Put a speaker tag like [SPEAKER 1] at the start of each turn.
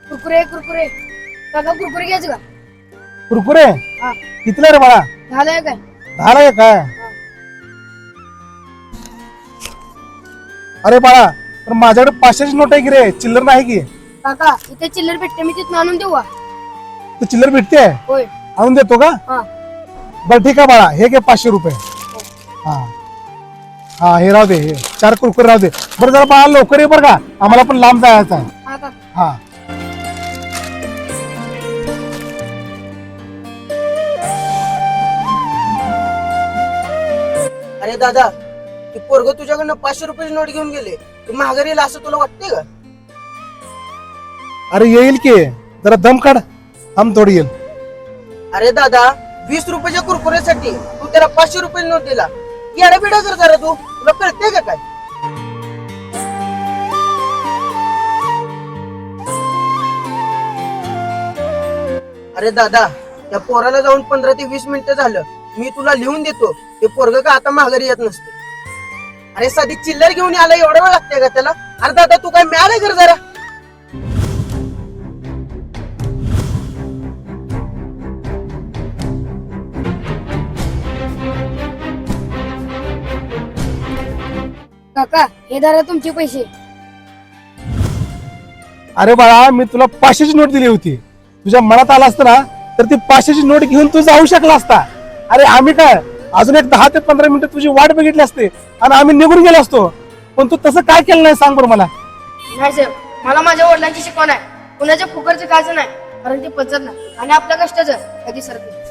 [SPEAKER 1] कुरकुरे कुरकुरे काका कुरकुरे घ्यायचं का?
[SPEAKER 2] कुरकुरे
[SPEAKER 1] हा
[SPEAKER 2] कितीला रे बाळा?
[SPEAKER 1] झालंय काय?
[SPEAKER 2] 10ला आहे काय? अरे बाळा पण माझ्याकडे 500ची नोट आहे की रे, चिल्लर नाही की.
[SPEAKER 1] काका इथे चिल्लर भेटते मी तिथून आणून देऊ का?
[SPEAKER 2] तू चिल्लर भेटते
[SPEAKER 1] होय.
[SPEAKER 2] आणून देतो का?
[SPEAKER 1] हा
[SPEAKER 2] बरं ठीक आहे बाळा, हे घे 500 रुपये. हा हा हे राहू दे, हे 4 कुरकुरे राहू दे. बरं जरा बाळा लवकर ये बरं का, आम्हाला पण लांब जायचं आहे.
[SPEAKER 1] हा काका.
[SPEAKER 2] हा
[SPEAKER 3] अरे दादा, ती पोरग तुझ्याकडनं 500 रुपयाची नोट घेऊन गेले. ती माघारी येईल असं तुला वाटतंय का?
[SPEAKER 2] अरे येईल की, जरा दम काढ, हम थोडी येईल.
[SPEAKER 3] अरे दादा, 20 रुपयाच्या कुरकुऱ्यासाठी तू त्याला 500 रुपये नोट दिला. येडाबिडा कर जरा तू, तुला कळतंय का काय? अरे दादा, त्या पोराला जाऊन 15 ते 20 मिनिटं झालं. मी तुला लिहून देतो, ते पोरग का आता माघारी येत नसते. अरे साधी चिल्लर घेऊन यायला एवढा वेळ लागतंय का त्याला? अरे दादा तू काय मिळालंय कर जरा.
[SPEAKER 1] काका हे धरा तुमचे पैसे.
[SPEAKER 2] अरे बाळा मी तुला 500ची नोट दिली होती, तुझ्या मनात आला असतं ना तर ती 500ची नोट घेऊन तू जाऊ शकला असता. अरे आम्ही काय अजून एक 10 ते 15 मिनिटं तुझी वाट बघितली असते आणि आम्ही निघून गेलो असतो. पण तू तसं काय केलं नाही सांग बरं मला.
[SPEAKER 1] नाही साहेब, मला माझ्या वडिलांची शिकवण आहे, कुणाच्या फुकटचं खायचं नाही, कारण ते पचत नाही आणि आपल्या कष्टाचं कधी सरत नाही.